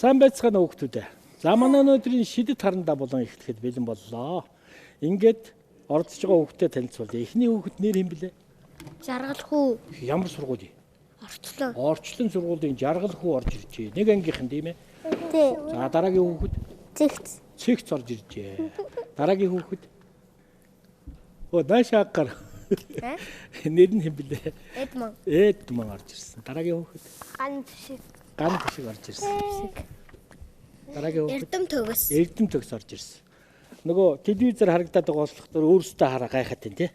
Сайн байцгаана хүүхдүүд. За манай өнөөдрийн шидэт харандаа болон эхлэхэд бэлэн боллоо. Ингээд оролцож байгаа хүүхдэд танилцуулъя. Эхний хүүхэд нэр хэм блэ? Жаргал хүү. Ямар сургууль? Орчлон. Орчлон сургуулийн жаргал хүү орж иржээ. Нэг ангийнхан тийм ээ. Тий. За дараагийн хүүхэд Зэгц. цэгц орж иржээ. Дараагийн хүүхэд наашаа гар. Нэр нь хэм блэ? Эдмон. Эдмон орж ирсэн. Дараагийн хүүхэд Ган шиг. ган шиг орж ирсэн. Дараагийн хүүхэд Эрдэм төгс. Эрдэм төгс орж ирсэн. Нөгөө телевизээр харагдаад байгаа болохоор өөрөөсөө хараа гайхаад байна тий.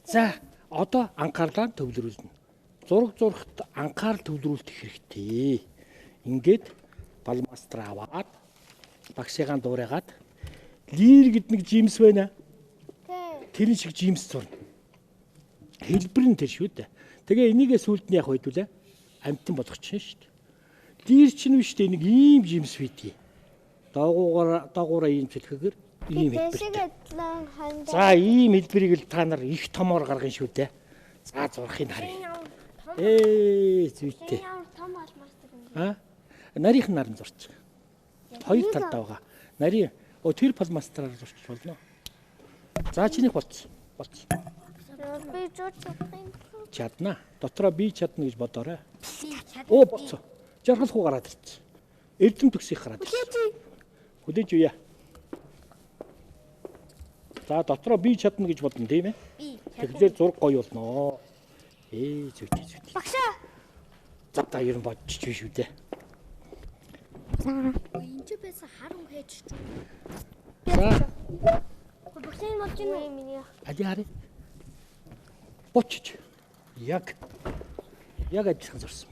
За одоо анхаарлаа төвлөрүүлнэ. Зураг зурхад анхаарал төвлөрүүлэх хэрэгтэй. Ингээд балмастер аваад багшигаан дуурайгаад лир гэд нэг жимс байна. Тэр шиг жимс зурна. Хэлбэр нь тэр шүү дээ. Тэгээ энийгээ сүлд нь яг байдуулаа амтан болгочихно шүү дээ. Лир чинь биш дээ нэг ийм жимс бидгийг. Доогуура ийм цэлхэгээр ийм хэлбэр. За ийм хэлбэрийг л та нар их томоор гаргана шүү дээ. За зурхыг харъя. Зүйтэй. Том алмастер. Нарийнх наран зурч. Хоёр талдаа байгаа. Нарийн тэр палмастраар зурч болно. За чинийх болцсон. Би жууч чадсан. Чадна. Дотроо би чадна гэж бодоорой. Болцсон. Жаргал хуу гараад ирсэн. Эрдэм төгсийг гараад ирсэн. Хүлээж үе. За дотроо би чадна гэж бодно тийм ээ. Тэгэхээр зураг гоё болно. Зүйтэй. Багшаа. За та ер нь бодчих биш үү дээ. Энд ч байсан харам хийж ч. За Багшийн болж байна. ади хари. Бочч. Яг адилхан зурсан.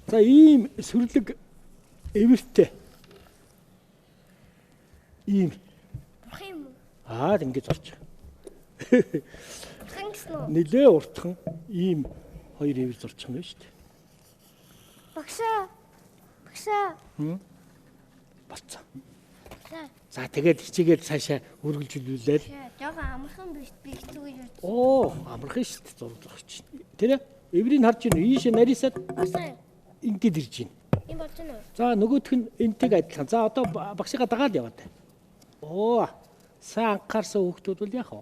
За ийм сүрлэг эвэртэй. Ийм. Бурхан юм уу? Ингэж зурч. Бурхан гэсэн үү? Нилээ уртхан ийм хоёр эвэр зурчих нь шүү дээ. Багшаа. Болцсон. За тэгээд хичээгээд цаашаа үргэлжлүүлээд. Жога амархан биш би хэцүү гэж бодсон. Амархан шүү дээ зураг зурч. Тэр эврийг харж ийн ийшээ нарийсаад Багшаа. ингээд ирж байна. Энд болж байна уу? За нөгөөх нь энтэйг адилхан. За одоо багшигаа дагаад яваад. Сайн анхаарсан хүүхдүүд бол яах вэ?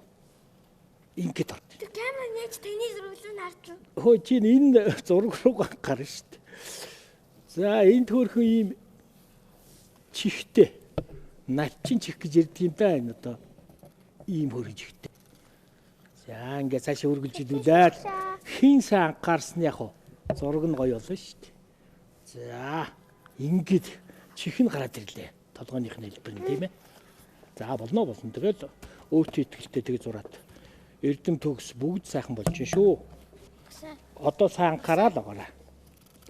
Ингээд орд. Тэр камер нээж таны зурглыг харсан. Чи энэ зураг руу анхаарна шүү дээ. За энэ төөрхөн ийм чихтэй. Начин чих гэж ярьдаг юм да энэ одоо ийм хөргөж ихтэй. За ингээд цаашаа үргэлжлүүлээд хин сайн анхаарсан яах вэ? Зураг нь гоё болно шүү дээ. За ингээд чих нь гараад ирлээ. Толгойных нь хэлбэр нь тийм ээ. За болно. Тэгэл өөртөө ихтэй тэгээ зураад. Эрдэм төгс бүгд сайхан болж байна шүү. Одоо сайн анхаарал байгаарай.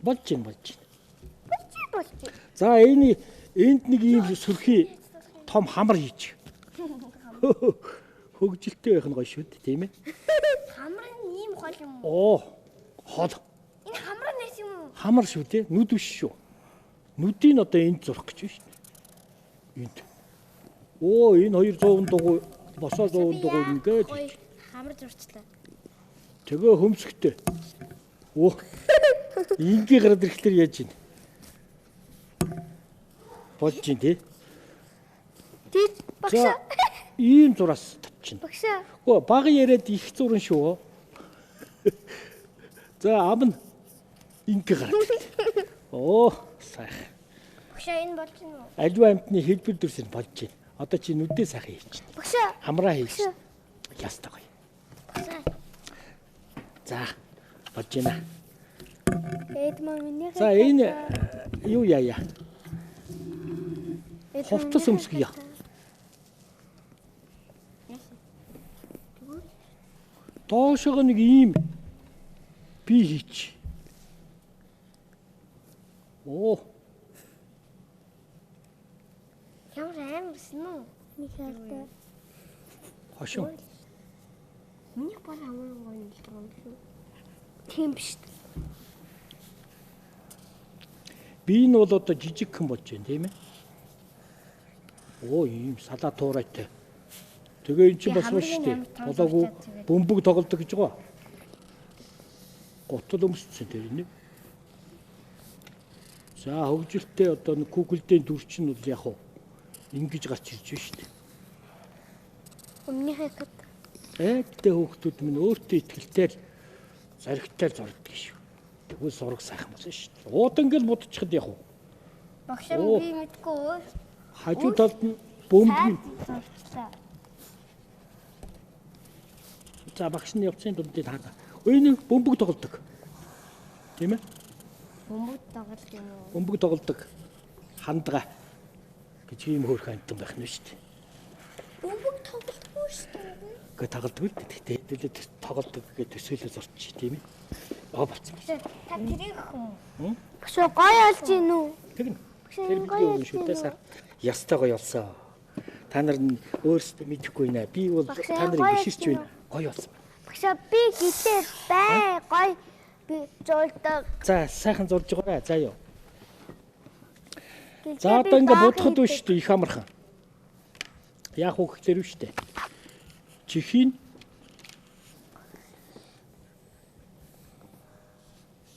Болж байна. За энд нэг ийм сүрхий том хамар хийж. Хөгжилтэй байх нь гоё шүү дээ, тийм ээ. Хамар нь ийм гол юм уу? Хол. Энэ хамар нэс юм уу? Хамар шүү дээ. Нүд биш шүү. Нүдийг одоо энд зурх гэж байна шүү дээ. Энд. Энэ 200 дугуй, босоо 100 дугуй ингээд. Хамар зурчлаа. Тэгээ хөмсгтэй. Ингээ гараад ирэхлээр яаж ийн? Болж ийн тий. Багшаа. Ийм зураас тавьчихна. Багшаа. Баг яриад их зуран шүү. За амн ингээ гараад. Сайхан. Багшаа энэ болж байна уу? Аливаа амтны хэлбэр дүрсээр болж байна. Одоо чи нүдээ сайхан хийж байна. Багшаа. Хамраа хийж. Ястаа гоё. Багшаа. За болж байна. Эдмон миний. За энэ юу яая? Хувцас өмсгийа. Доошоо нэг ийм би хийч. Ямар амарсан уу? Нэг хайртай. Хошоо. Миний бол амар гоё юм шүү. Тийм биш. Би энэ бол одоо жижигхэн болж байна тийм ээ. Ийм салаа туурайтай. Тэгээ эн чинь бас маш шүү дээ. Болоогүй бөмбөг тоглодог гэж байгаа. Готол өмссөн тэр нэ. За хөгжилтэй одоо нэг Google-ийн дүр чинь бол яг уу ингэж гарч ирж байна шүү дээ. Өмнөхөө хэд Айдтай хүүхдүүд минь өөртөө ихтэй зоригтой зурдаг шүү. Тэгвэл зураг сайхан болсон шүү дээ. Уудан гэл будчихад яг уу. багшаа би мэдгүй. Хажуу талд нь бөмбөгийн. За багш нь явцын дундыг хаа. Өөний бөмбөг тоглодог. Тийм ээ? Бөмбөг тоглолт юм уу? Бөмбөг тоглодог. Хандгаа гэж ийм хөөрхөн амтан байх нь шүү дээ. Бөмбөг тоглохгүй шүү дээ. Гэ тоглодог л дээ. Тэгтээ тоглодог гэж төсөөлөө зурчих тийм ээ. Болцсон. Та тэрийг хүн. Багшаа гоё олж гин үү? Тэгнэ. Тэр видео шүү дээ сар. Ястай гоё болсон. Та нар нь өөрсдөө мэдэхгүй нэ. Би бол та нарыг биширч байна. Гоё болсон. Багшаа би гитээ бай гоё би зурдаг. За сайхан зурж байгаарай. За ёо. За одоо ингээ бодоход биш шүү дээ их амархан. Яах вэ гэхээр биш дээ.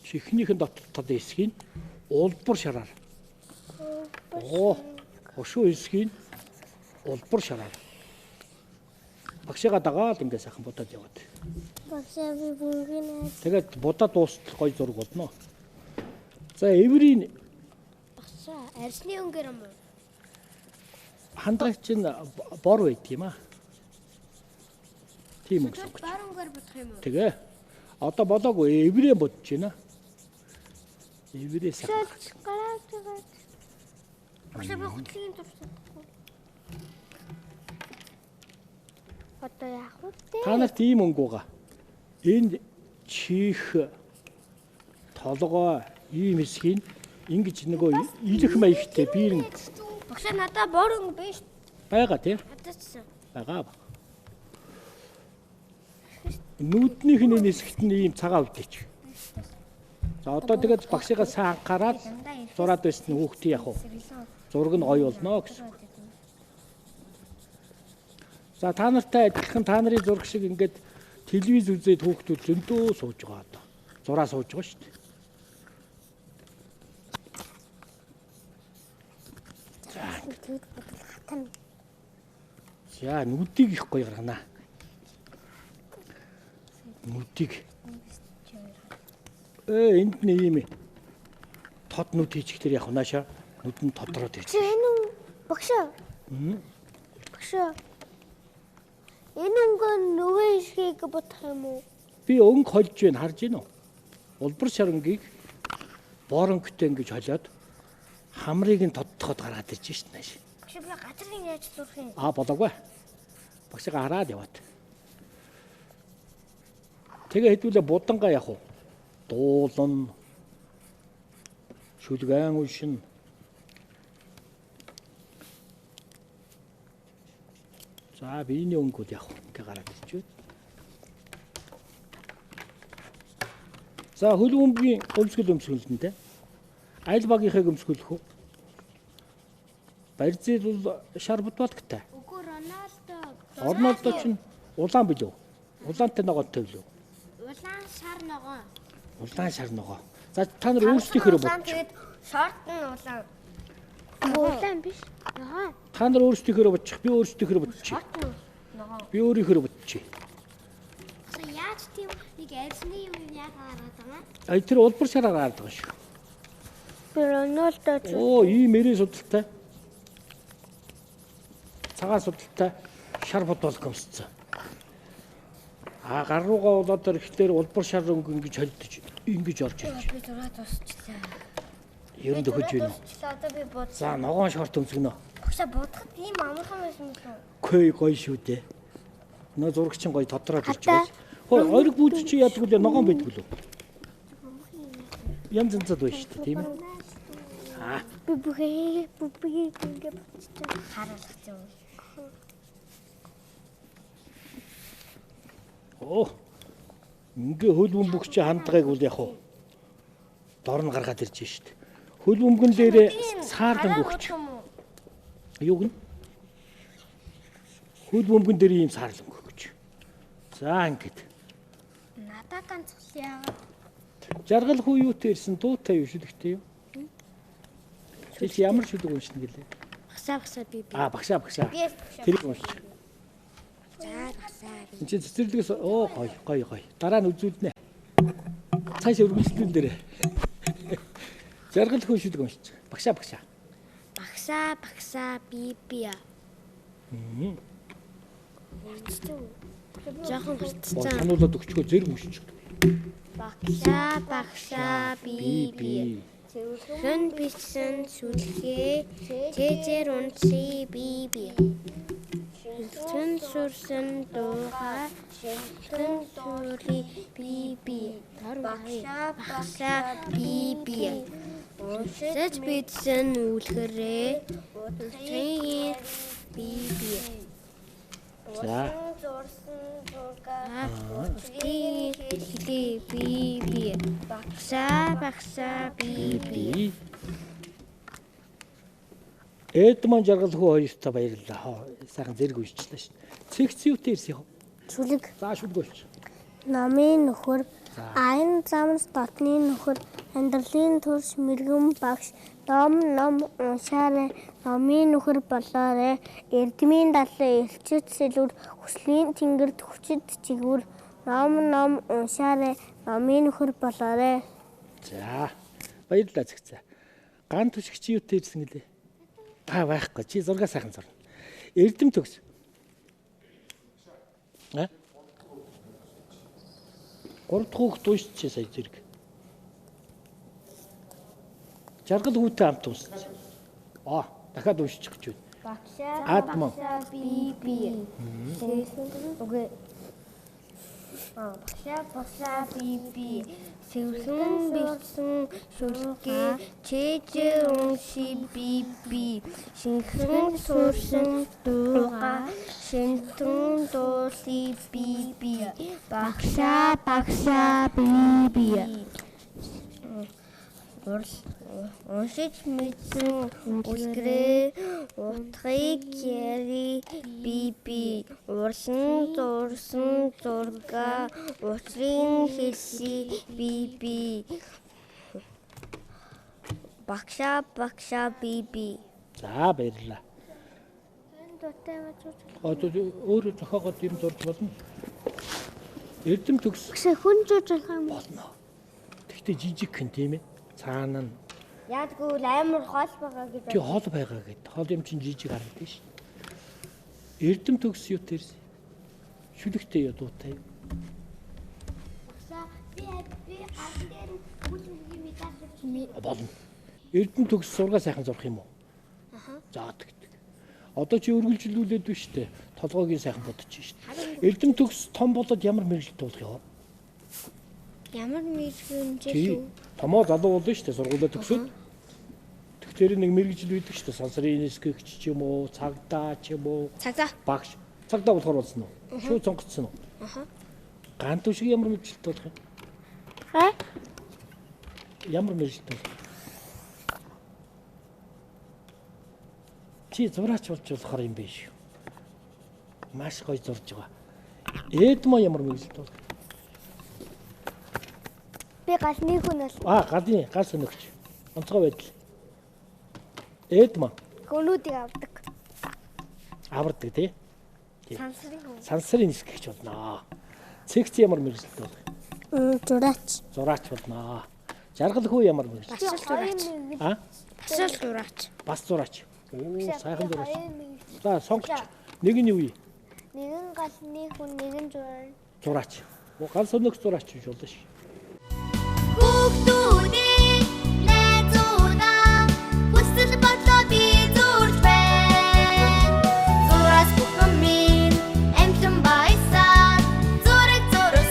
Чихнийхэн дотортой хэсгийг улбар шараар. Хошуу хэсгийг улбар шараар. Багшигаа дагаад ингээ сайхан будаад яваад. Багшаа би бүгд Тэгээд будаад дуустал гоё зураг болно. За эврийн багшаа арсны өнгөр юм уу? хандрагч нь бор байдаг юм аа. Тийм үү. Бор өнгөр бодох юм уу? Тэгээ. Одоо болоогүй эврээ бодож байна. Эврээ сайхан. Багшаа би хөтлөгийн дуртай. Одоо яах вэ? Та нарт ийм өнгө байгаа. Энд чих толгой ийм хэсгийг ингэж нөгөө илэх маягтай биерэн Багшаа надаа бор өнгө биш. байгаа тийм. Хатаачсан. Байгаа. Нүүднийх нь хэсэгт нь ийм цагаан өвдөж. За одоо тэгээд багшигаа сайн анхаарал зураад байсан хүүхдээ яг уу. Зураг нь гоё болно гэсэн. За та нартай адилхан та нарын зураг шиг ингээд телевиз үзээд хүүхдүүд зөндөө сууж байгаа одоо. Зураа сууж байгаа шүү дээ. За нүдийг их гоё гаргана. Нүдийг. Энд нь ийм тод нүд хийчихээр яг унааша нүд нь тодроод ирж. Энэ багшаа. Багшаа. Энэ өнгө нөгөө хэсгийг бодох юм уу? Би өнгө холж байна харж байна уу? Улбар шарангийг боронгтой ингэж холиод хамрыг нь тодтоход гаргаад ирж шít нааш. Багшаа би газрын яаж зурх юм? Болоогүй. Багшигаа хараад яваад. Тэгээ хэдүүлээ будангаа явах уу? Дуулан шүлгэн уншин. За биений өнгөд явах ингээ гараад ирж байна. За хөл бөмбөгийн өмсгөлнтэй. Айл багийнхыг өмсгөлөх үү? Барьцэл бол шар бодвалтай. Үгүй Роналдо. Орнолдо чинь улаан билүү? Улаантай ногоонтой билүү? Улаан шар ногоо. Улаан шар ногоо. За та нар өөрсдийнхөө бодчих. Тэгээд шорт нь улаан. Улаан биш. Ногоо. Та нар өөрсдийнхөө бодчих. Би өөрсдийнхөө бодчих. Шорт нь ногоо. Би өөрийнхөө бодчих. Яаж тийм нэг арсны юм яагаад гараад байгаа? А тэр улбар шараар гараад байгаа шүү. Би Роналдо. Ийм мэрийн судалтай. Цагаан судалтай шар бодвол гомсцсон. Гар руугаа болоод ирэхлээр улбар шар өнгө ингэж холдож ингэж орж ирж. Би зураад дуусчлаа. Ер нь дөхөж байна. Одоо би бод. За ногоон шорт өмсгөнө. Багшаа бодоход ийм амархан байсан юм шүү. Кой гоё шүү дээ. Нөө зурагч нь гоё тодроод ирж байна. Хөөе ойрог бүүж чи яадаг вэ? Ногоон байдаг лөө. Янз янзад байна шүү дээ, тийм ээ. Би бүхий ингэ бодчихсон. Харуулах юм. Ингээ хөл бөмбөг чи хандгааг бол яг уу дор нь гаргаад ирж байна шүү дээ. Хөл бөмбөгөн дээрээ саарлан өгч. Юу гэнэ? Хөл бөмбөгөн дээр ийм саарлан өгч. За ингээд. Надаа ганц яагаад? Жаргал хуу юутай ирсэн дуутай юу шүлэгтэй юу? чи ямар шүлэг уншина гэлээ? Багсаа би. Багшаа. Би Тэрийг уншиж. За багсаа. Энд чинь цэцэрлэгээс гоё. Дараа нь үзүүлнэ. Цааш өргөжлөл дээр. Жаргал хөө шүлэг уншиж. Багшаа. Багсаа би. Жаахан хурцсан. Сануулаад өгчгөө зэрэг уншиж. Багсаа би. Хэн бичсэн сүлхээ цэзэр унши би. Хэн сурсан дууга хэн сури би. Багсаа би. Уншиж бичсэн үлгэрээ утгын би. За. Би. Багсаа би. Эдмон жаргал хөө хоёртаа баярлалаа. Сайхан зэрэг уншчихлаа шин. Цэгц юутэй ирсэн юм? Шүлэг. За шүлэг уншиж. Намын нөхөр, айн замс дотны нөхөр, амьдралын төрс мэрэгэн багш, ном уншаарай, намын нөхөр болоорой, эрдмийн далай эрчит сэлүр, хүслийн тэнгэрт хүчит чигүр, ном уншаарай, намын нөхөр болоорой. За. Баярлалаа цэгцээ. Ган түшигч юутэй ирсэн гэлээ? Байхгүй. Чи зураг сайхан зурна. Эрдэм төгс. Гурав дахь хүүхд уншиж сая зэрэг. Жаргал хүүтэй хамт уншиж. Дахиад уншиж гэж байна. Багсаа би. Окей. Багсаа би. Сэвэрхэн бичсэн шүлгээ цэзэр унши би. Шинхэн сурсан дууга шинтэн дууси би. Багсаа би. Уншиж мэдсэн үлгэрээ утгыг яри би. Урсан зурсан зурга утрын хэлси би. Багсаа би. За баярлалаа. Өөрөө зохиогоод юм зурж болно. Эрдэм төгс. Хүн жуулах юм болно. Тэгтээ жижиг хэн тийм ээ. Цаана нь яадгүй амар хоол байгаа гэж. Тий хоол байгаа гэдэг. Хоол юм чинь жижиг харагдаж шин. Эрдэм төгс юутэй ирсэн? Шүлэгтэй юу дуутай? Би ардээр бүлгийн мэдээ болно. Эрдэм төгс сургаа сайхан зурх юм уу? За тэгдэг. Одоо чи өргөлжлүүлээд биш үү? Толгойг сайхан бодож шин. Эрдэм төгс том болоод ямар мэрэгжилт болох юм? Ямар мэрэгжил үү? Томоо залуу болно шүү дээ сургуулаа төгсөөд. Тэгэхээр нэг мэрэгжил үйдэг шүү дээ. Сансрын нисгэгч ч юм уу, цагдаа ч юм уу. Цагдаа. Багш. Цагдаа болохоор болсон уу? Шууд сонгогдсон уу? Ган түшиг ямар мэрэгжилт болох юм? Ямар мэрэгжилт болох? Чи зураач болж болохоор юм биш үү? Маш гоё зурж байгаа. Эдмо ямар мэрэгжилт болох? Би галны хүн бол. Галны гал соногч. Онцгой байдал. Эдмо. Гүнүүдийг авдаг. Авардаг тий. Сансрын хүн. Сансрын нисгэгч болно. Цэгц ямар мэрэгжилт болох? Зураач. Зураач болно. Жаргал хүү ямар мэрэгжилт? Басал зураач. Бас зураач. Сайхан зураач. За сонгоч. Нэг нь юу вэ? Нэг нь галны хүн, нэг нь зураач. Гал соногч зураач биш болно ш. Хүүхдүүдийн найзуудаа хүсэл бодлоо би зурж байна. Зураас бүхэн минь амтлан баясаа зураг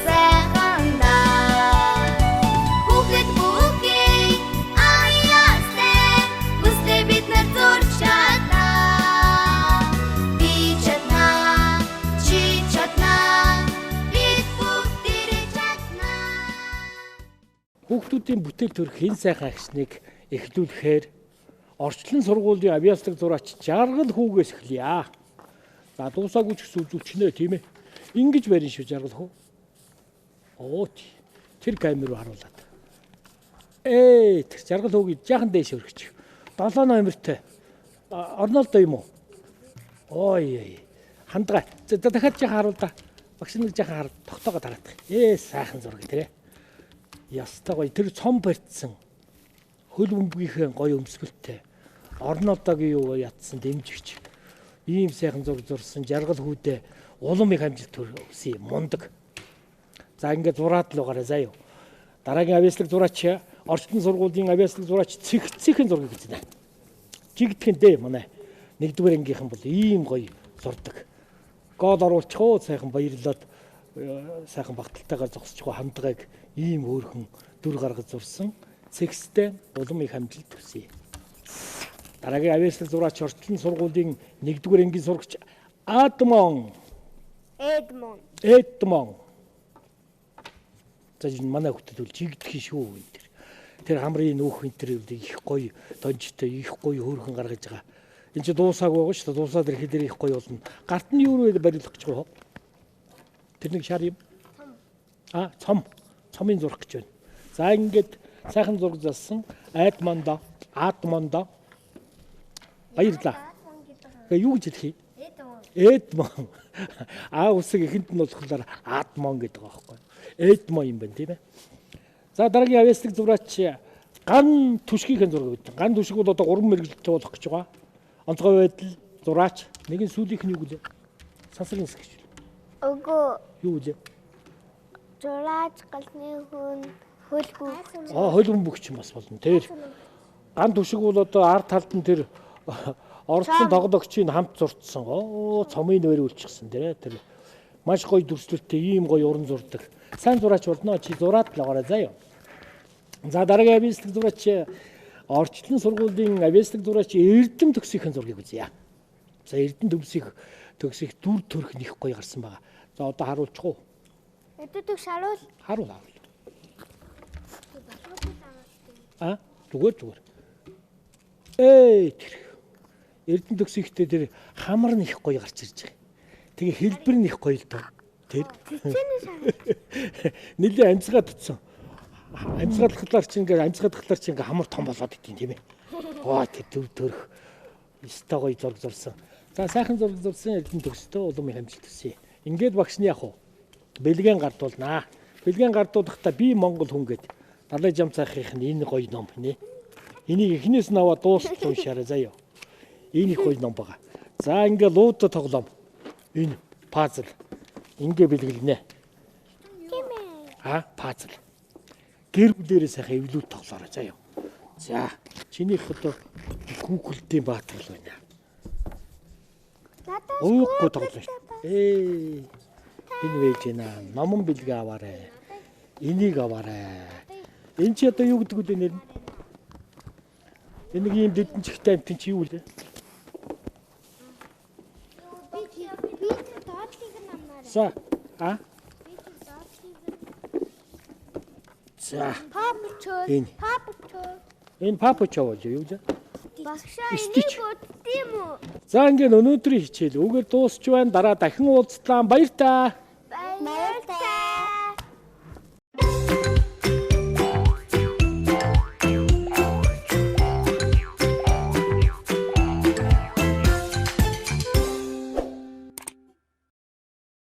сайхандаа. Хүүхэд бүхий аяастай хүслээ бид нар зурж чаднаа. Би чаднаа, чи чаднаа, бид бүгдээрээ чаднаа. Хүүхдүүдийн бүтээл төрх хэн сайхан агшныг эхлүүлэхээр орчлон сургуулийн авиаслаг зураач жаргал хүүгээс эхлэе. За дуусаагүй ч гэсэн үзүүлчихнэ тийм ээ. Ингэж барин шүү жаргал хүү. Тэр камер руу харуулад. Тэр жаргал хүүгийг жаахан дээш өргөч. 7 номертэй. Орнолдоо юм уу? Ой. Хандгаа. За дахиад жаахан харуул да. Багш нэг жаахан хар тогтоогоо тараадах. Сайхан зураг тэрэ. Ястаа гоё тэр цом барьцсан. Хөл бөмбөгийнхээ гоё өмсгөлтэй. Орнолдоогийн юу ятсан дэмжигч. Ийм сайхан зураг зурсан жаргал хүүдээ улам их амжилт төрсөн мундаг. За ингээд зураад л угаарай заа юу. Дараагийн авиаслаг зураач орчтон сургуулийн авиаслаг зураач цэгцхийн зургийг үзнэ. Жигдхэн дээ манай. Нэгдүгээр ангийнхан бол ийм гоё зурдаг. Гол оруулчих уу сайхан баярлаад сайхан багталтайгаар зогсчих уу хандгааг ийм хөөрхөн дүр гаргаж зурсан. Цэгстэй улам их амжилт төсөе. Дараагийн авиаслаг зураач орчтон сургуулийн нэгдүгээр ангийн сурагч Эдмон. За манай хүүхдэд бол жигдэх шүү энэ тэр. Тэр хамрын нөөх энэ тэр их гоё донжтой их гоё хөөрхөн гаргаж байгаа. Энд чи дуусаагүй байгаа шүү дээ. Дуусаад ирэхэд их гоё болно. Гарт нь юу вэ барилгах гэж байгаа. Тэр нэг шар юм. Цом. Цомын зурх гэж байна. За ингээд сайхан зураг залсан Эдмондо. Баярлаа. Юу гэж хэлэх юм? Эдмон. Усыг ихэнд нь болохоор Адмон гэдэг байгаа байхгүй. Эдмон юм байна тийм ээ. За дараагийн авиаслаг зураач ган түшгийнхээ зураг өгдөө. Ган түшиг бол одоо 3 мэрэгчлэлтэй болох гэж байгаа. Онцгой байдал зураач нэгэн сүүлийнх нь юу гэлээ? Сансрын хэсэг гэж. Өгөө. Юу гэлээ? Зураач галны хүн хөлбөмбөг. Хөлбөмбөгч юм бас болно. Тэр ган түшиг бол одоо ард талд нь тэр орцсон тоглогчийн хамт зурцсан. Цомын нэр үлчихсэн тэр маш гоё дүрслэлтэй ийм гоё уран зурдаг. Сайн зураач болно. Чи зураад л байгаарай заа юу. За дараагийн авиаслаг зураач орчлон сургуулийн авиаслаг зураач Эрдэм төгсөхийн зургийг үзье. За Эрдэм төгсөх дүр төрх нэх гоё гарсан байгаа. За одоо харуулчих уу? Эрдэм төгс харуул. Харуул. Зүгээр. Тэр Эрдэм төгсөхдөө тэр хамар нь их гоё гарч ирж байгаа. Тэгээ хэлбэр нь их гоё л доо. Тэр нэлээ амцгаад утсан. Амцгаадахлаар чи ингээ хамар том болоод идэв тийм ээ. Тэр төв төрх өстой гоё зураг зурсан. За сайхан зураг зурсан Эрдэм төгсдөө улам их амжилт төсөе. Ингээд багш нь яг уу бэлгэн гардуулнаа. Бэлгэн гардуулахдаа би Монгол хүн гээд далай жам цаахийнх нь энэ гоё ном нэ. Энийг эхнээс нь аваад дуусч уншаарай заа юу. Энэ их гоё ном байгаа. За ингээ лууд тоглоом. Энэ пазл. Ингээ бэлгэлнэ. Пазл. Гэр бүлээрээ сайхан эвлүүд тоглоорой заа юу. За чинийх одоо хүүхэлдийн баатар л байна. Уухгүй тоглоно шүү. Энэ вэж гинэ. Номон бэлгээ аваарай. Энийг аваарай. Энд чи одоо юу гэдэг үү нэр нь? Энэ нэг юм дэдэн чихтэй амтэн чи юу вэ? За. За. Энэ папучоо юу вэ? Багшаа энийг үтдэм үү? За ингээд өнөөдрийн хичээл үгээр дуусч байна. Дараа дахин уулзлаа. Баяр та. Баяр та.